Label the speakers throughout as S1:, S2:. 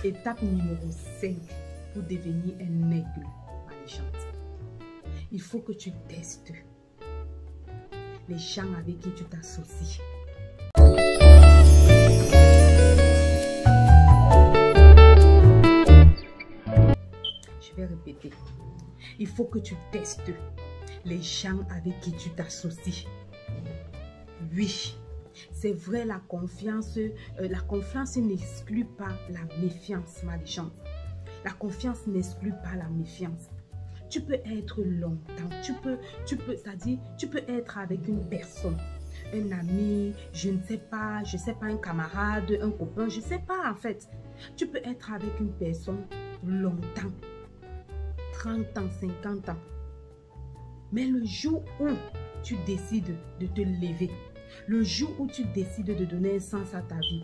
S1: Étape numéro 5 pour devenir un aigle, ma légende. Il faut que tu testes les gens avec qui tu t'associes. Je vais répéter. Il faut que tu testes les gens avec qui tu t'associes. Oui, c'est vrai, la confiance n'exclut pas la méfiance, ma légende. La confiance n'exclut pas la méfiance. Tu peux être longtemps, tu peux être avec une personne, un ami, je sais pas, un camarade, un copain, je sais pas en fait. Tu peux être avec une personne longtemps, 30 ans, 50 ans. Mais le jour où tu décides de te lever, le jour où tu décides de donner un sens à ta vie,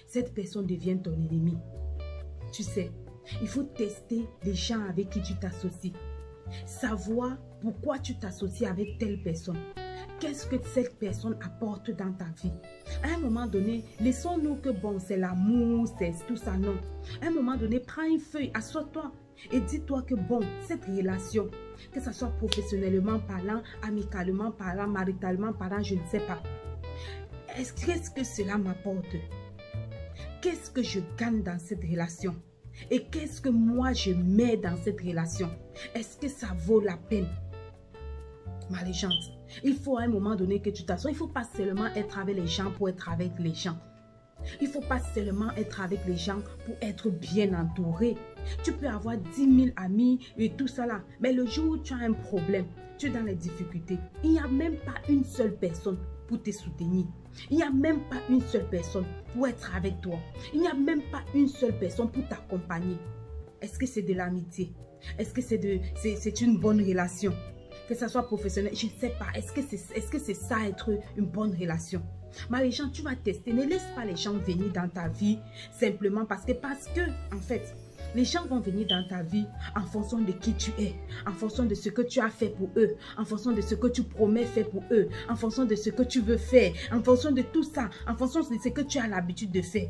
S1: cette personne devient ton ennemi. Tu sais, il faut tester les gens avec qui tu t'associes. Savoir pourquoi tu t'associes avec telle personne. Qu'est-ce que cette personne apporte dans ta vie? À un moment donné, laissons-nous que bon, c'est l'amour, c'est tout ça, non. À un moment donné, prends une feuille, assois-toi et dis-toi que bon, cette relation, que ce soit professionnellement parlant, amicalement parlant, maritalement parlant, je ne sais pas. Qu'est-ce que cela m'apporte? Qu'est-ce que je gagne dans cette relation? Et qu'est-ce que moi je mets dans cette relation? Est-ce que ça vaut la peine? Ma légende, il faut à un moment donné que tu t'assoies. Il ne faut pas seulement être avec les gens pour être avec les gens. Il ne faut pas seulement être avec les gens pour être bien entouré. Tu peux avoir 10 000 amis et tout ça là. Mais le jour où tu as un problème, tu es dans les difficultés, il n'y a même pas une seule personne pour te soutenir. Il n'y a même pas une seule personne pour être avec toi. Il n'y a même pas une seule personne pour t'accompagner. Est-ce que c'est de l'amitié? Est-ce que c'est une bonne relation? Que ça soit professionnel, je ne sais pas. Est-ce que c'est ça être une bonne relation? Mais les gens, tu vas tester. Ne laisse pas les gens venir dans ta vie simplement parce que en fait, les gens vont venir dans ta vie en fonction de qui tu es, en fonction de ce que tu as fait pour eux, en fonction de ce que tu promets faire pour eux, en fonction de ce que tu veux faire, en fonction de tout ça, en fonction de ce que tu as l'habitude de faire.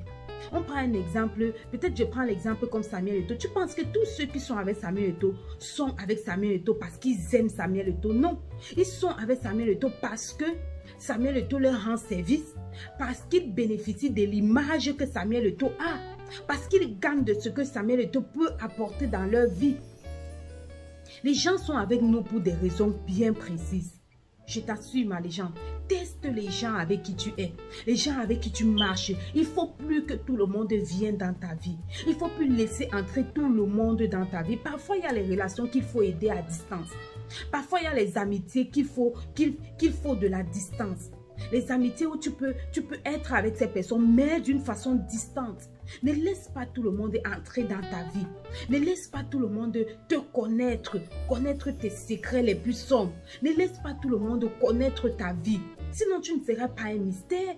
S1: On prend un exemple, peut-être je prends l'exemple comme Samuel Eto'o. Tu penses que tous ceux qui sont avec Samuel Eto'o sont avec Samuel Eto'o parce qu'ils aiment Samuel Eto'o? Non, ils sont avec Samuel Eto'o parce que Samuel Eto'o leur rend service, parce qu'ils bénéficient de l'image que Samuel Eto'o a, parce qu'ils gagnent de ce que Samuel Eto'o peut apporter dans leur vie. Les gens sont avec nous pour des raisons bien précises. Je t'assure, ma légende, teste les gens avec qui tu es, les gens avec qui tu marches. Il ne faut plus que tout le monde vienne dans ta vie. Il ne faut plus laisser entrer tout le monde dans ta vie. Parfois, il y a les relations qu'il faut aider à distance. Parfois, il y a les amitiés qu'il faut de la distance. Les amitiés où tu peux être avec ces personnes, mais d'une façon distante. Ne laisse pas tout le monde entrer dans ta vie. Ne laisse pas tout le monde te connaître tes secrets les plus sombres. Ne laisse pas tout le monde connaître ta vie. Sinon, tu ne seras pas un mystère.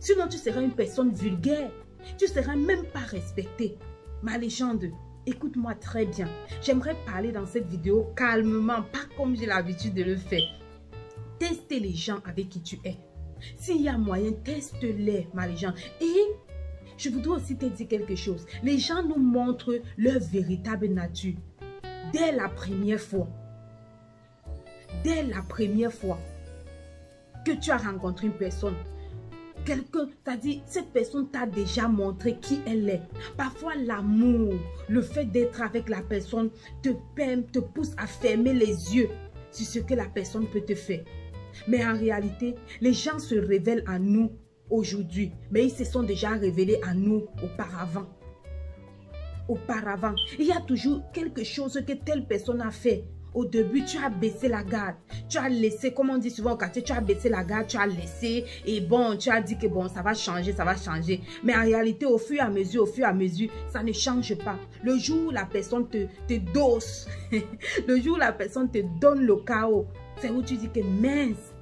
S1: Sinon, tu seras une personne vulgaire. Tu ne seras même pas respecté. Ma légende, écoute-moi très bien. J'aimerais parler dans cette vidéo calmement, pas comme j'ai l'habitude de le faire. Teste les gens avec qui tu es. S'il y a moyen, teste-les, ma légende. Et je voudrais aussi te dire quelque chose. Les gens nous montrent leur véritable nature. Dès la première fois. Dès la première fois que tu as rencontré une personne, quelqu'un t'a dit, cette personne t'a déjà montré qui elle est. Parfois, l'amour, le fait d'être avec la personne te pousse à fermer les yeux sur ce que la personne peut te faire. Mais en réalité, les gens se révèlent à nous aujourd'hui, mais ils se sont déjà révélés à nous auparavant. Auparavant, il y a toujours quelque chose que telle personne a fait. Au début, tu as baissé la garde. Tu as laissé, comme on dit souvent au quartier, tu as baissé la garde, tu as laissé. Et bon, tu as dit que bon, ça va changer, ça va changer. Mais en réalité, au fur et à mesure, ça ne change pas. Le jour où la personne te dose, le jour où la personne te donne le chaos, c'est où tu dis que mince.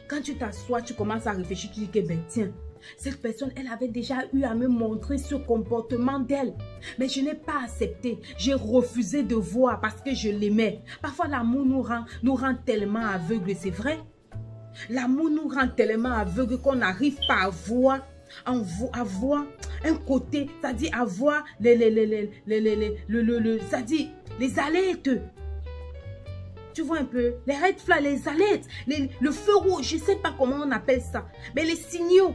S1: Quand tu t'assois, tu commences à réfléchir, tu dis que ben tiens, cette personne, elle avait déjà eu à me montrer ce comportement d'elle. Mais je n'ai pas accepté. J'ai refusé de voir parce que je l'aimais. Parfois, l'amour nous rend tellement aveugles, c'est vrai. L'amour nous rend tellement aveugles qu'on n'arrive pas à voir avoir un côté, c'est-à-dire avoir c'est-à-dire les alertes. Tu vois un peu, les red flags, les alertes, le feu rouge, je ne sais pas comment on appelle ça, mais les signaux.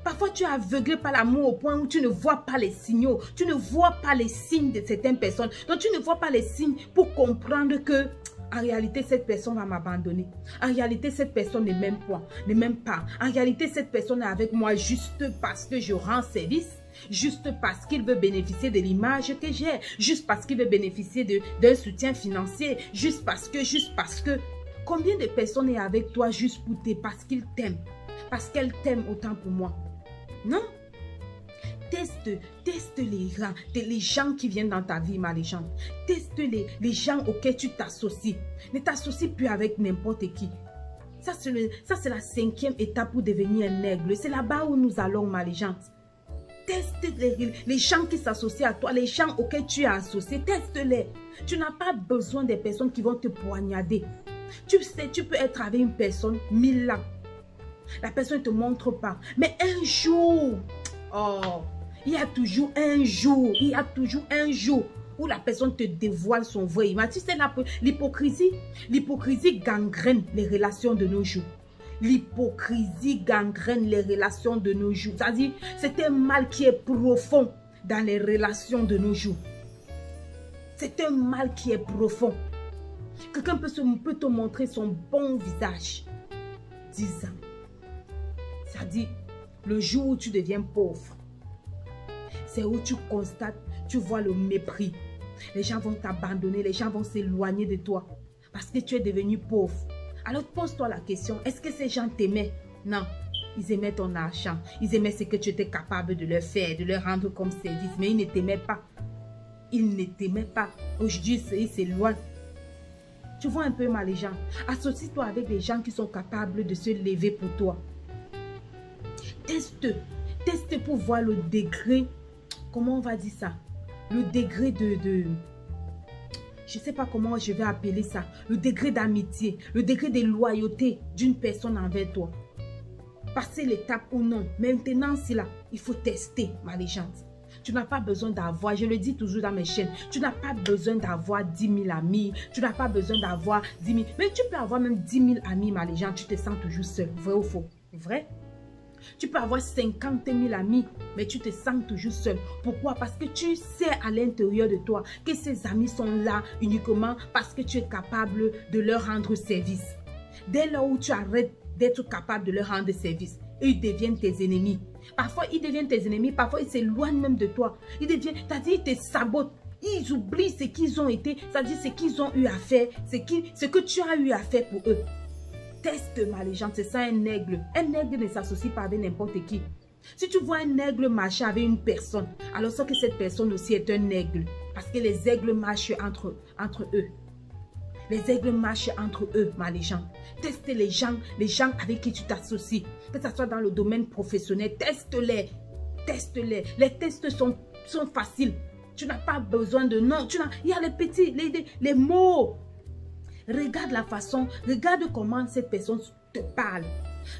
S1: Parfois, tu es aveuglé par l'amour au point où tu ne vois pas les signaux, tu ne vois pas les signes de certaines personnes. Donc, tu ne vois pas les signes pour comprendre que, en réalité, cette personne va m'abandonner. En réalité, cette personne ne m'aime pas. En réalité, cette personne est avec moi juste parce que je rends service. Juste parce qu'il veut bénéficier de l'image que j'ai. Juste parce qu'il veut bénéficier d'un soutien financier. Juste parce que. Combien de personnes est avec toi juste pour parce qu'il t'aime? Parce qu'elle t'aime autant pour moi. Non. Teste les gens qui viennent dans ta vie, ma légende. Teste les gens auxquels tu t'associes. Ne t'associe plus avec n'importe qui. Ça, c'est la 5e étape pour devenir un aigle. C'est là-bas où nous allons, ma légende. Teste les gens qui s'associent à toi, les gens auxquels tu es associé. Teste-les. Tu n'as pas besoin des personnes qui vont te poignarder. Tu sais, tu peux être avec une personne 1000 ans. La personne ne te montre pas. Mais un jour, il y a toujours un jour où la personne te dévoile son vrai image. Tu sais, l'hypocrisie gangrène les relations de nos jours. L'hypocrisie gangrène les relations de nos jours. C'est-à-dire, c'est un mal qui est profond dans les relations de nos jours. C'est un mal qui est profond. Quelqu'un peut te montrer son bon visage 10 ans. C'est-à-dire, le jour où tu deviens pauvre, c'est où tu constates, tu vois le mépris. Les gens vont t'abandonner, les gens vont s'éloigner de toi parce que tu es devenu pauvre. Alors pose-toi la question, est-ce que ces gens t'aimaient? Non, ils aimaient ton argent, ils aimaient ce que tu étais capable de leur faire, de leur rendre comme service, mais ils ne t'aimaient pas. Ils ne t'aimaient pas. Aujourd'hui, ils s'éloignent. Tu vois un peu ma légende. Associe-toi avec des gens qui sont capables de se lever pour toi. Teste pour voir le degré, comment on va dire ça? Le degré de je ne sais pas comment je vais appeler ça. Le degré d'amitié, le degré de loyauté d'une personne envers toi. Passer l'étape ou non. Maintenant, c'est là. Il faut tester, ma légende. Tu n'as pas besoin d'avoir, je le dis toujours dans mes chaînes, tu n'as pas besoin d'avoir 10 000 amis. Tu n'as pas besoin d'avoir 10 000. Mais tu peux avoir même 10 000 amis, ma légende. Tu te sens toujours seul. Vrai ou faux? Vrai? Tu peux avoir 50 000 amis, mais tu te sens toujours seul. Pourquoi? Parce que tu sais à l'intérieur de toi que ces amis sont là uniquement parce que tu es capable de leur rendre service. Dès lors où tu arrêtes d'être capable de leur rendre service, ils deviennent tes ennemis. Parfois, ils deviennent tes ennemis, parfois, ils s'éloignent même de toi. C'est-à-dire, ils te sabotent. Ils oublient ce qu'ils ont été, c'est-à-dire ce qu'ils ont eu à faire, ce que tu as eu à faire pour eux. Teste, ma légende, c'est ça un aigle. Un aigle ne s'associe pas avec n'importe qui. Si tu vois un aigle marcher avec une personne, alors c'est que cette personne aussi est un aigle. Parce que les aigles marchent entre eux. Les aigles marchent entre eux, ma légende. Teste les gens avec qui tu t'associes. Que ce soit dans le domaine professionnel, teste-les. Teste-les. Les tests sont faciles. Tu n'as pas besoin de nom. Il y a les petits, les mots. Regarde la façon, regarde comment cette personne te parle.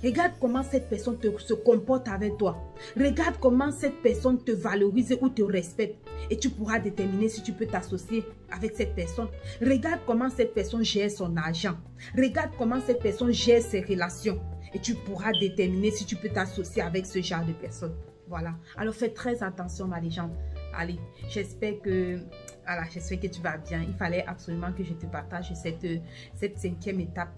S1: Regarde comment cette personne se comporte avec toi. Regarde comment cette personne te valorise ou te respecte. Et tu pourras déterminer si tu peux t'associer avec cette personne. Regarde comment cette personne gère son argent. Regarde comment cette personne gère ses relations. Et tu pourras déterminer si tu peux t'associer avec ce genre de personne. Voilà. Alors fais très attention, ma légende. Allez, j'espère que tu vas bien. Il fallait absolument que je te partage cette 5e étape.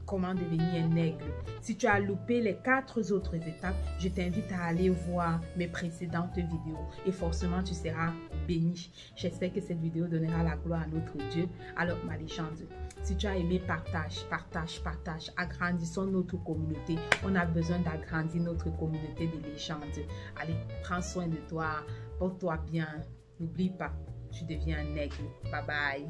S1: Comment devenir un aigle. Si tu as loupé les 4 autres étapes, je t'invite à aller voir mes précédentes vidéos et forcément tu seras béni. J'espère que cette vidéo donnera la gloire à notre Dieu. Alors ma légende, si tu as aimé, partage. Agrandissons notre communauté. On a besoin d'agrandir notre communauté de légendes. Allez, prends soin de toi, porte-toi bien. N'oublie pas, tu deviens un aigle. Bye bye.